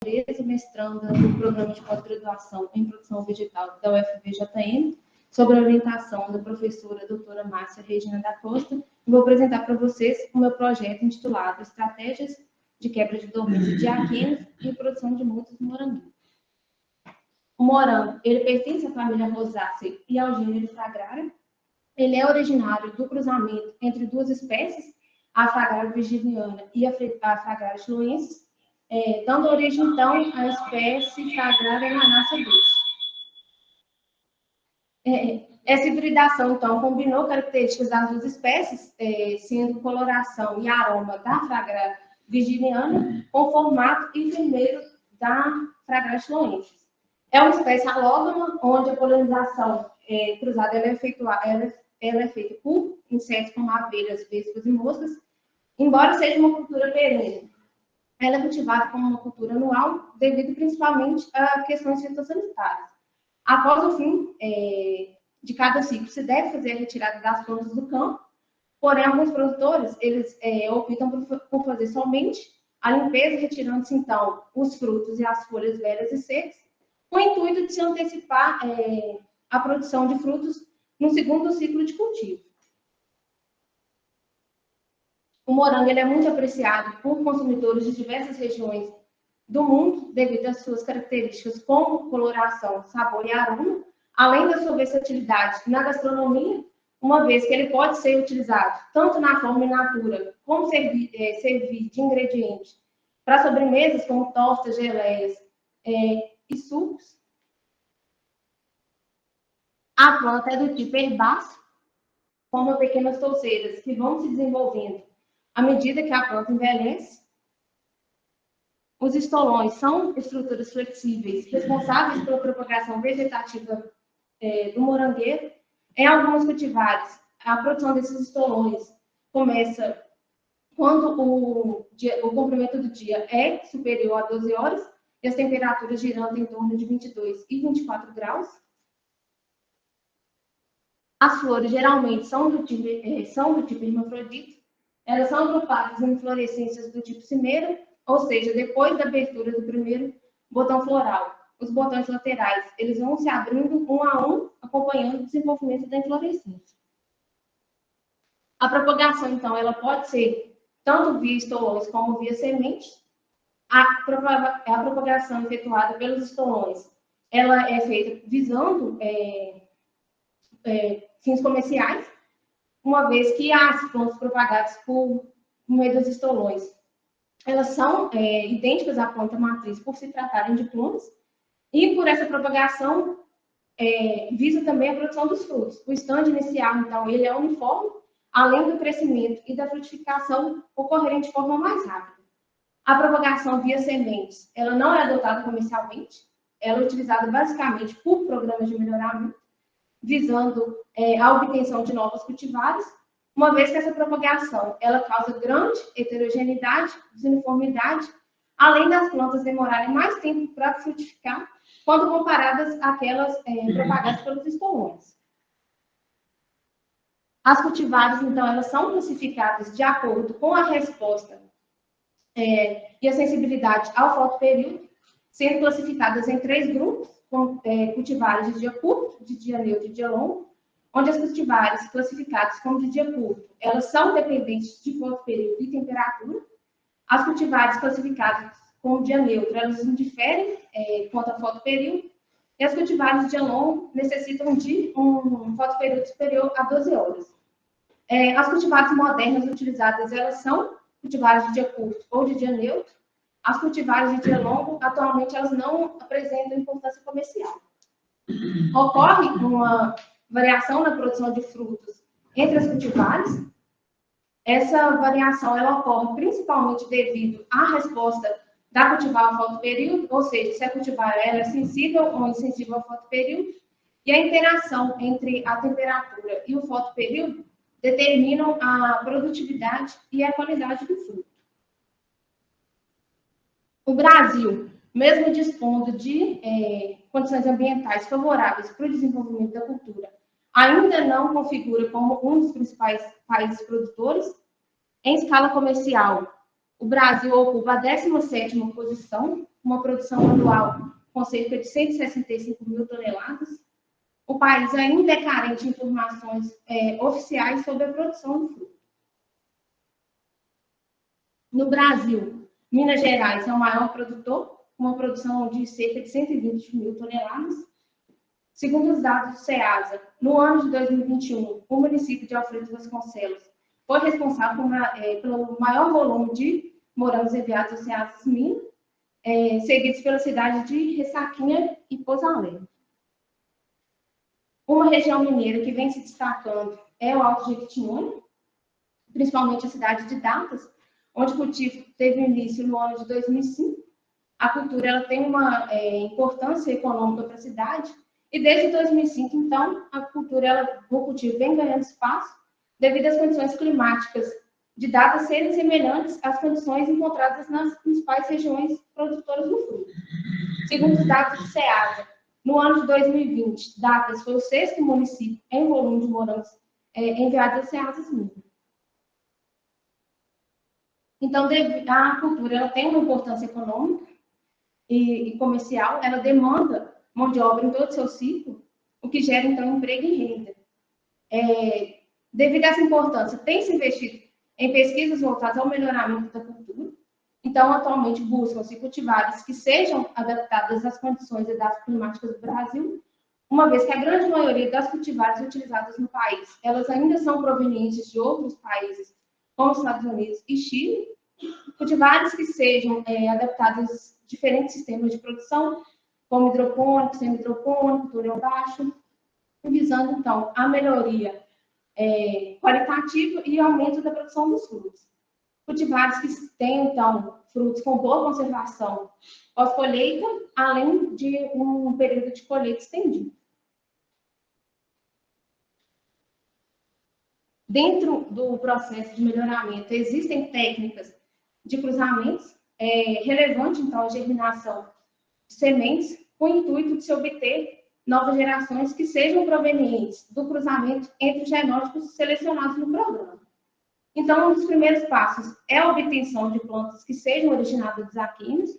Tereza, mestranda do Programa de Pós-Graduação em Produção Vegetal da UFVJM, sob a orientação da professora doutora Márcia Regina da Costa, e vou apresentar para vocês o meu projeto intitulado Estratégias de Quebra de Dormência de Aquênios e Produção de Mudas no Moranguinho. O morango, ele pertence à família Rosácea e ao gênero Fragrária. Ele é originário do cruzamento entre duas espécies, a Fragrária virginiana e a Fragrária chiloensis, dando origem, então, à espécie Fragrária lanaça dulce. Essa hibridação, então, combinou características das duas espécies, sendo coloração e aroma da Fragrária virginiana com formato e vermelho da Fragrária chiloensis. É uma espécie alógama, onde a polinização cruzada ela é feita por insetos como abelhas, vespas e moscas, embora seja uma cultura perene. Ela é cultivada como uma cultura anual, devido principalmente a questões fitossanitárias. Após o fim de cada ciclo, se deve fazer a retirada das plantas do campo, porém, alguns produtores eles optam por fazer somente a limpeza, retirando-se, então, os frutos e as folhas velhas e secas, com o intuito de se antecipar a produção de frutos no segundo ciclo de cultivo. O morango ele é muito apreciado por consumidores de diversas regiões do mundo, devido às suas características como coloração, sabor e aroma, além da sua versatilidade na gastronomia, uma vez que ele pode ser utilizado tanto na forma in natura, como servir de ingrediente para sobremesas como tortas, geleias e sucos. A planta é do tipo herbáceo, forma pequenas touceiras que vão se desenvolvendo à medida que a planta envelhece. Os estolões são estruturas flexíveis responsáveis pela propagação vegetativa do morangueiro. Em alguns cultivares, a produção desses estolões começa quando o comprimento do dia é superior a 12 horas e as temperaturas girando em torno de 22 e 24 graus. As flores geralmente são do tipo hermafrodita. Elas são agrupadas em inflorescências do tipo cimeira, ou seja, depois da abertura do primeiro botão floral. Os botões laterais eles vão se abrindo um a um, acompanhando o desenvolvimento da inflorescência. A propagação, então, ela pode ser tanto via estolões como via sementes. A propagação efetuada pelos estolões ela é feita visando fins comerciais, uma vez que as plantas propagadas por meio dos estolões, elas são idênticas à planta matriz por se tratarem de plantas, e por essa propagação visa também a produção dos frutos. O estande inicial, então, ele é uniforme, além do crescimento e da frutificação ocorrerem de forma mais rápida. A propagação via sementes, ela não é adotada comercialmente, ela é utilizada basicamente por programas de melhoramento, visando a obtenção de novos cultivares, uma vez que essa propagação ela causa grande heterogeneidade, desuniformidade, além das plantas demorarem mais tempo para frutificar, quando comparadas àquelas propagadas pelos estolões. As cultivares, então, elas são classificadas de acordo com a resposta e a sensibilidade ao fotoperíodo, sendo classificadas em 3 grupos, cultivares de dia curto, de dia neutro e de dia longo, onde as cultivares classificadas como de dia curto, elas são dependentes de fotoperíodo e temperatura. As cultivares classificadas como dia neutro, elas não diferem quanto ao fotoperíodo, e as cultivares de dia longo necessitam de um fotoperíodo superior a 12 horas. As cultivares modernas utilizadas, elas são cultivares de dia curto ou de dia neutro. As cultivares de dia longo, atualmente, elas não apresentam importância comercial. Ocorre uma variação na produção de frutos entre as cultivares. Essa variação ela ocorre principalmente devido à resposta da cultivar ao fotoperíodo, ou seja, se a cultivar ela é sensível ou insensível ao fotoperíodo, e a interação entre a temperatura e o fotoperíodo determinam a produtividade e a qualidade do fruto. O Brasil, mesmo dispondo de condições ambientais favoráveis para o desenvolvimento da cultura, ainda não configura como um dos principais países produtores. Em escala comercial, O Brasil ocupa a 17ª posição, uma produção anual com cerca de 165 mil toneladas. O país ainda é carente de informações oficiais sobre a produção do fruto. No Brasil, Minas Gerais é o maior produtor, com uma produção de cerca de 120 mil toneladas. Segundo os dados do SEASA, no ano de 2021, o município de Alfredo Vasconcelos foi responsável pelo maior volume de morangos enviados ao SEASA Minas, seguidos pela cidade de Ressaquinha e Pouso Alegre. Uma região mineira que vem se destacando é o Alto Jequitinhonha, principalmente a cidade de Datas, onde o cultivo teve início no ano de 2005. A cultura ela tem uma importância econômica para a cidade, e desde 2005, então, o cultivo vem ganhando espaço devido às condições climáticas de Datas serem semelhantes às condições encontradas nas principais regiões produtoras do fruto. Segundo os dados do SEASA, no ano de 2020, Datas foi o 6º município em volume de morangos enviados ao SEASA Minas. Então, a cultura ela tem uma importância econômica e comercial, ela demanda mão de obra em todo o seu ciclo, o que gera, então, emprego e renda. Devido a essa importância, tem se investido em pesquisas voltadas ao melhoramento da cultura. Então, atualmente, buscam-se cultivares que sejam adaptadas às condições climáticas do Brasil, uma vez que a grande maioria das cultivares utilizadas no país, elas ainda são provenientes de outros países, como Estados Unidos e Chile, cultivares que sejam adaptados a diferentes sistemas de produção, como hidropônico, semi-hidropônico, túnel baixo, visando, então, a melhoria qualitativa e aumento da produção dos frutos. Cultivares que têm, então, frutos com boa conservação pós-colheita, além de um período de colheita estendido. Dentro do processo de melhoramento, existem técnicas de cruzamentos, relevante, então, a germinação de sementes, com o intuito de se obter novas gerações que sejam provenientes do cruzamento entre os genótipos selecionados no programa. Então, um dos primeiros passos é a obtenção de plantas que sejam originadas dos aquíneos.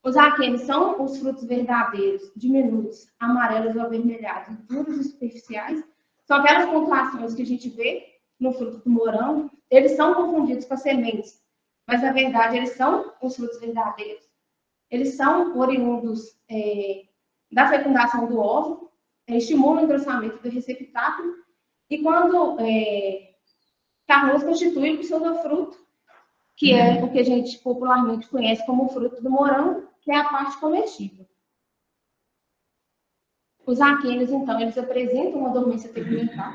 Os aquíneos são os frutos verdadeiros, diminutos, amarelos ou avermelhados, duros e superficiais. São aquelas pontuações que a gente vê no fruto do morango. Eles são confundidos com as sementes, mas, na verdade, eles são os frutos verdadeiros. Eles são oriundos da fecundação do óvulo, estimulam o engrossamento do receptáculo, e quando carnoso constitui o pseudofruto, que é o que a gente popularmente conhece como o fruto do morango, que é a parte comestível. Os aquênios, então, eles apresentam uma dormência tegmental.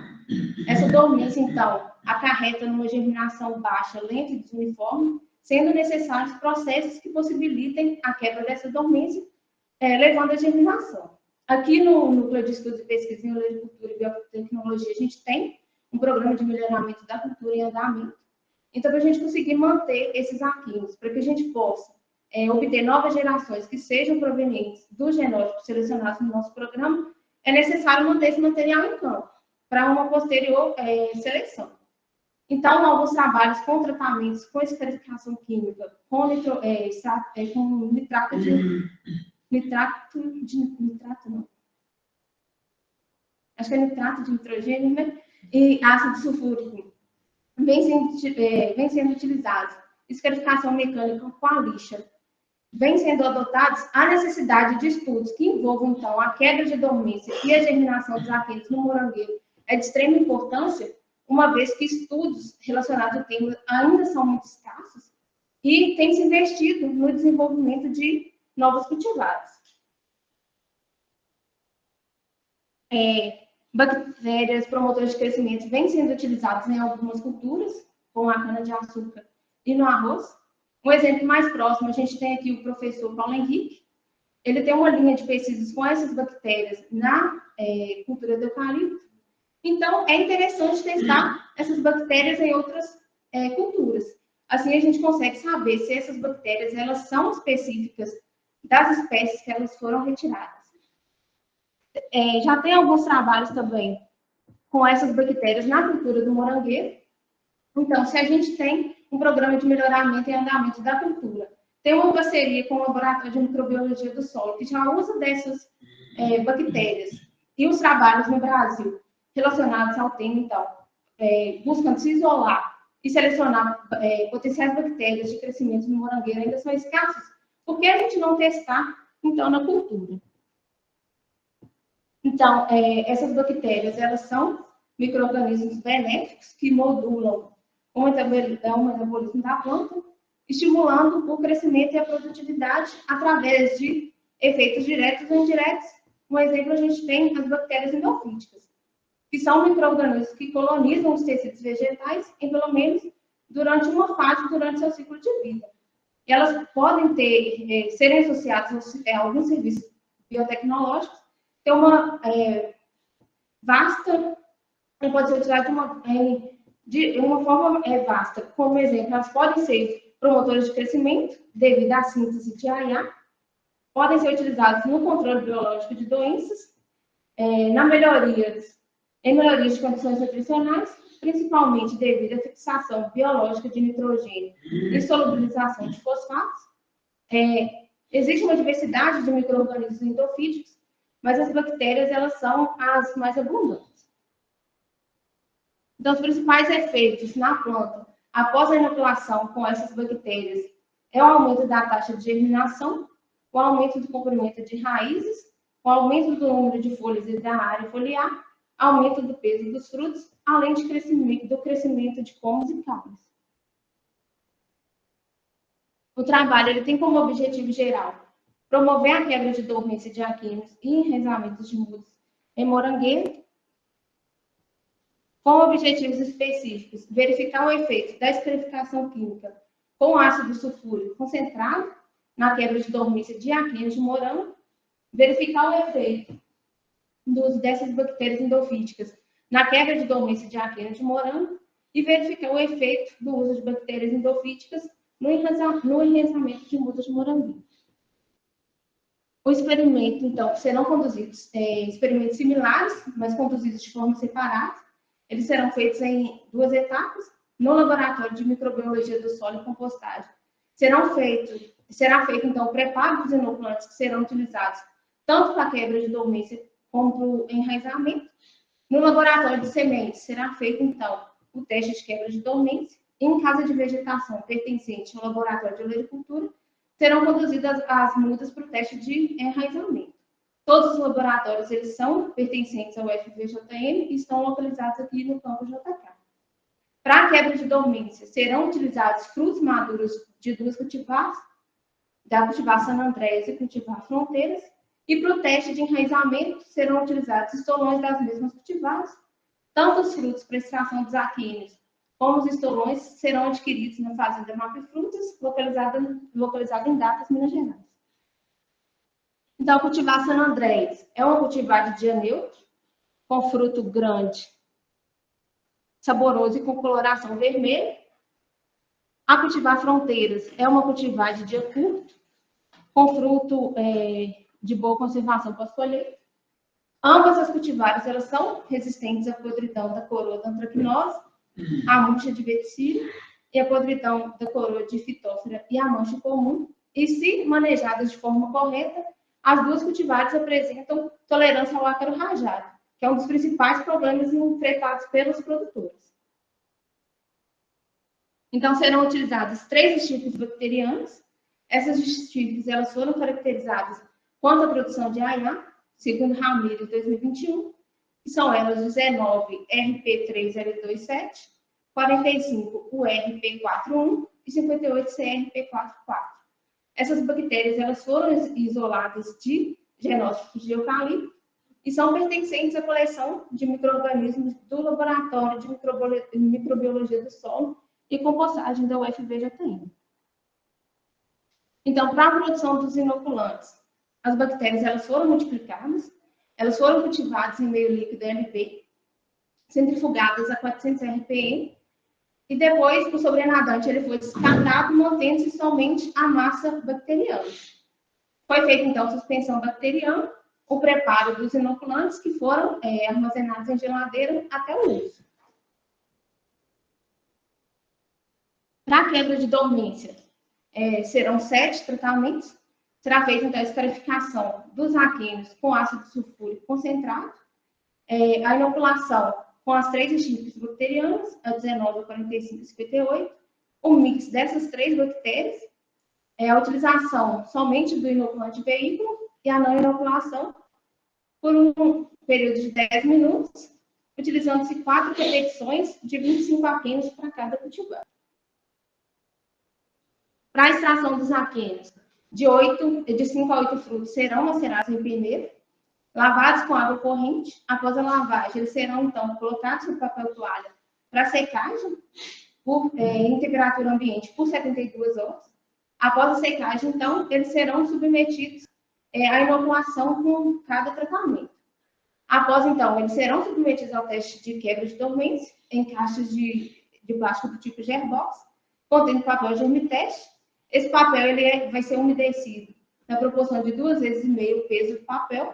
Essa dormência, então, acarreta numa germinação baixa, lenta e desuniforme, sendo necessários processos que possibilitem a quebra dessa dormência, levando à germinação. Aqui no Núcleo de Estudos e Pesquisa em Oleocultura e Biotecnologia, a gente tem um programa de melhoramento da cultura em andamento. Então, para a gente conseguir manter esses aquíneos, para que a gente possa obter novas gerações que sejam provenientes dos genótipos selecionados no nosso programa, é necessário manter esse material em campo, para uma posterior seleção. Então, alguns trabalhos com tratamentos com esferificação química, com nitrato de nitrogênio, né? E ácido sulfúrico, vem sendo utilizados. Esferificação mecânica com a lixa, vem sendo adotados a necessidade de estudos que envolvam, então, a quebra de dormência e a germinação dos aquíneos no morangueiro é de extrema importância, uma vez que estudos relacionados ao tema ainda são muito escassos e tem se investido no desenvolvimento de novos cultivares. Bactérias promotoras de crescimento vêm sendo utilizadas em algumas culturas, como a cana-de-açúcar e no arroz. Um exemplo mais próximo, a gente tem aqui o professor Paulo Henrique. Ele tem uma linha de pesquisas com essas bactérias na cultura do eucalipto. Então, é interessante testar essas bactérias em outras culturas. Assim, a gente consegue saber se essas bactérias elas são específicas das espécies que elas foram retiradas. Já tem alguns trabalhos também com essas bactérias na cultura do morangueiro. Então, se a gente tem um programa de melhoramento e andamento da cultura. Tem uma parceria com o Laboratório de Microbiologia do Solo, que já usa dessas bactérias. E os trabalhos no Brasil relacionados ao tema, então, buscando se isolar e selecionar potenciais bactérias de crescimento no morangueiro ainda são escassos. Por que a gente não testar, então, na cultura? Então, essas bactérias, elas são micro-organismos benéficos que modulam o metabolismo da planta, estimulando o crescimento e a produtividade através de efeitos diretos ou indiretos. Um exemplo, a gente tem as bactérias endofíticas, que são micro-organismos que colonizam os tecidos vegetais, em pelo menos durante uma fase durante seu ciclo de vida. E elas podem serem associadas a alguns serviços biotecnológicos, ter uma vasta, pode ser utilizada de uma forma vasta. Como exemplo, elas podem ser promotores de crescimento devido à síntese de AIA, podem ser utilizadas no controle biológico de doenças, em melhorias de condições nutricionais, principalmente devido à fixação biológica de nitrogênio e solubilização de fosfatos. Existe uma diversidade de micro-organismos endofíticos, mas as bactérias, elas são as mais abundantes. Então, os principais efeitos na planta após a inoculação com essas bactérias é o aumento da taxa de germinação, o aumento do comprimento de raízes, o aumento do número de folhas e da área foliar, aumento do peso dos frutos, além do crescimento de pomos e caules. O trabalho ele tem como objetivo geral promover a quebra de dormência de aquíneos e enraizamentos de mudas em morangueiro, com objetivos específicos, verificar o efeito da esterificação química com ácido sulfúrico concentrado na quebra de dormência de aquíneos de morango, verificar o efeito do uso dessas bactérias endofíticas na quebra de dormência de aquíneos de morango e verificar o efeito do uso de bactérias endofíticas no enraizamento de mudas de moranguinho. O experimento, então, serão conduzidos experimentos similares, mas conduzidos de forma separada. Eles serão feitos em 2 etapas, no Laboratório de Microbiologia do Solo e Compostagem. Será feito, então, o preparo dos inoculantes que serão utilizados tanto para a quebra de dormência como para o enraizamento. No Laboratório de Sementes, será feito, então, o teste de quebra de dormência. Em casa de vegetação pertencente ao Laboratório de Olericultura, serão conduzidas as mudas para o teste de enraizamento. Todos os laboratórios eles são pertencentes ao FVJM e estão localizados aqui no campo JK. Para a quebra de dormência, serão utilizados frutos maduros de 2 cultivares, da cultivar San Andrés e cultivar Fronteiras, e para o teste de enraizamento serão utilizados estolões das mesmas cultivares. Tanto os frutos para extração dos aquíneos como os estolões serão adquiridos na fazenda Map Frutas, localizada em Datas, Minas Gerais. Então, a cultivar San Andrés é uma cultivar de dia neutro, com fruto grande, saboroso e com coloração vermelha. A cultivar Fronteiras é uma cultivar de dia curto, com fruto de boa conservação pós-colheita. Ambas as cultivares elas são resistentes à podridão da coroa da antracnose, a mancha de verticílio e a podridão da coroa de fitófora e a mancha comum. E se manejadas de forma correta, as 2 cultivares apresentam tolerância ao ácaro rajado, que é um dos principais problemas enfrentados pelos produtores. Então, serão utilizadas 3 estirpes bacterianas. Essas estirpes elas foram caracterizadas quanto à produção de AIA, segundo Ramirez, 2021, que são elas 19 RP3027, 45 URP41 e 58 CRP44. Essas bactérias elas foram isoladas de genótipos de eucalipto e são pertencentes à coleção de micro-organismos do Laboratório de Microbiologia do Solo e Compostagem da UFVJM. Então, para a produção dos inoculantes, as bactérias elas foram multiplicadas, elas foram cultivadas em meio líquido LP, centrifugadas a 400 RPM, e depois o sobrenadante ele foi descartado, mantendo-se somente a massa bacteriana. Foi feita, então, a suspensão bacteriana, o preparo dos inoculantes que foram armazenados em geladeira até o uso. Para a quebra de dormência, serão 7 tratamentos. Será feita, então, a escarificação dos aquíneos com ácido sulfúrico concentrado, a inoculação com as 3 estirpes bacterianas, a 19, a 45 e 58, o mix dessas 3 bactérias, a utilização somente do inoculante veículo e a não inoculação por um período de 10 minutos, utilizando-se 4 repetições de 25 aquíneos para cada cultivar. Para a extração dos aquíneos, de 5 a 8 frutos serão macerados em peneira, lavados com água corrente. Após a lavagem, eles serão, então, colocados no papel toalha para secagem em temperatura ambiente por 72 horas. Após a secagem, então, eles serão submetidos à inoculação com cada tratamento. Após, então, eles serão submetidos ao teste de quebra de dormência em caixas de plástico do tipo Gerbox, contendo papel germiteste. Esse papel vai ser umedecido na proporção de 2,5 vezes o peso do papel.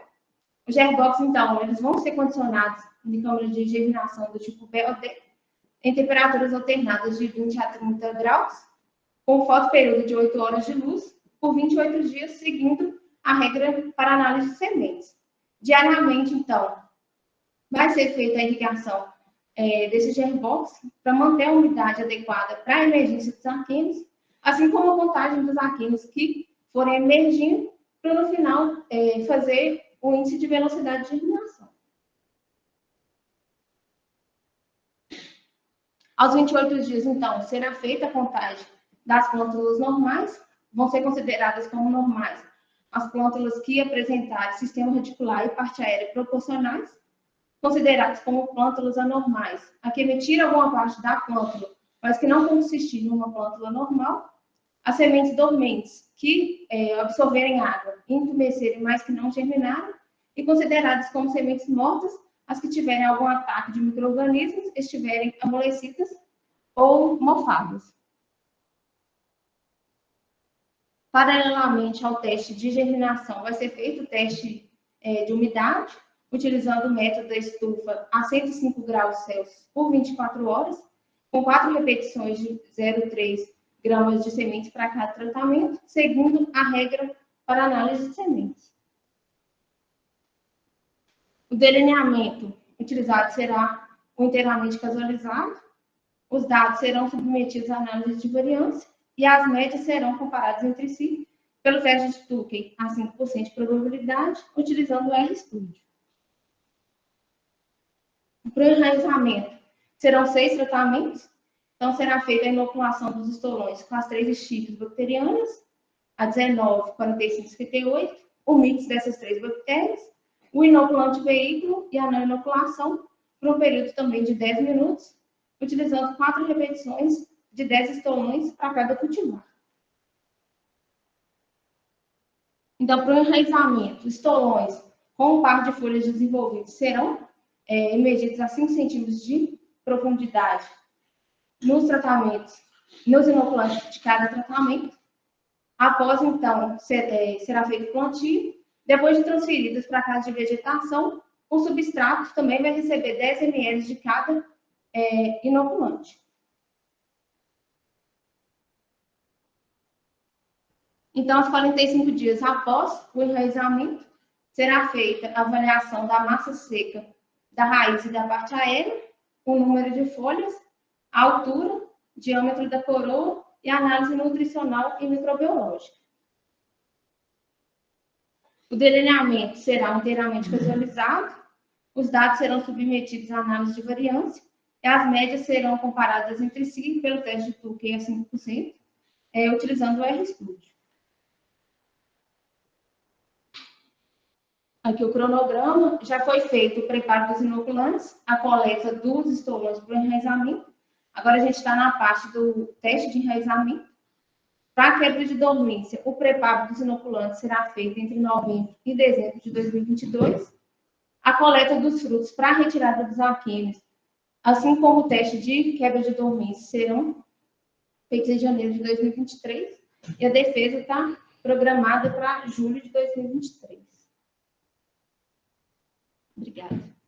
Os Gerbox, então, eles vão ser condicionados em câmaras de germinação do tipo BOD, em temperaturas alternadas de 20 a 30 graus, com fotoperíodo de 8 horas de luz, por 28 dias, seguindo a regra para análise de sementes. Diariamente, então, vai ser feita a irrigação desse Gerbox para manter a umidade adequada para a emergência dos aquíneos, assim como a contagem dos aquíneos que forem emergindo, para no final fazer o índice de velocidade de germinação. Aos 28 dias, então, será feita a contagem das plântulas normais, vão ser consideradas como normais as plântulas que apresentarem sistema radicular e parte aérea proporcionais, consideradas como plântulas anormais, a que emitiram alguma parte da plântula, mas que não consistir numa plântula normal, as sementes dormentes, que absorverem água e entumescerem, mas que não germinaram, e consideradas como sementes mortas, as que tiverem algum ataque de micro-organismos, estiverem amolecidas ou mofadas. Paralelamente ao teste de germinação, vai ser feito o teste de umidade, utilizando o método da estufa a 105 graus Celsius por 24 horas, com 4 repetições de 0,3 gramas de sementes para cada tratamento, seguindo a regra para análise de sementes. O delineamento utilizado será inteiramente casualizado, os dados serão submetidos à análise de variância e as médias serão comparadas entre si pelo teste de Tukey a 5% de probabilidade, utilizando o RStudio. Para o enraizamento, serão 6 tratamentos. Então, será feita a inoculação dos estolões com as 3 estirpes bacterianas, a 19, 45 e 58, o mix dessas 3 bactérias, o inoculante veículo e a não inoculação, por um período também de 10 minutos, utilizando 4 repetições de 10 estolões para cada cultivar. Então, para o enraizamento, estolões com um par de folhas desenvolvidas serão emergidos a 5 centímetros de profundidade nos tratamentos, nos inoculantes de cada tratamento. Após, então, será feito o plantio. Depois de transferidas para a casa de vegetação, o substrato também vai receber 10 ml de cada inoculante. Então, aos 45 dias após o enraizamento, será feita a avaliação da massa seca da raiz e da parte aérea, o número de folhas, a altura, diâmetro da coroa e a análise nutricional e microbiológica. O delineamento será inteiramente visualizado, os dados serão submetidos à análise de variância e as médias serão comparadas entre si pelo teste de Tukey a 5%, utilizando o RStudio. Aqui o cronograma, já foi feito o preparo dos inoculantes, a coleta dos estolões para o enraizamento. Agora a gente está na parte do teste de enraizamento. Para a quebra de dormência, o preparo dos inoculantes será feito entre novembro e dezembro de 2022. A coleta dos frutos para a retirada dos aquíneos, assim como o teste de quebra de dormência, serão feitos em janeiro de 2023. E a defesa está programada para julho de 2023. Obrigada.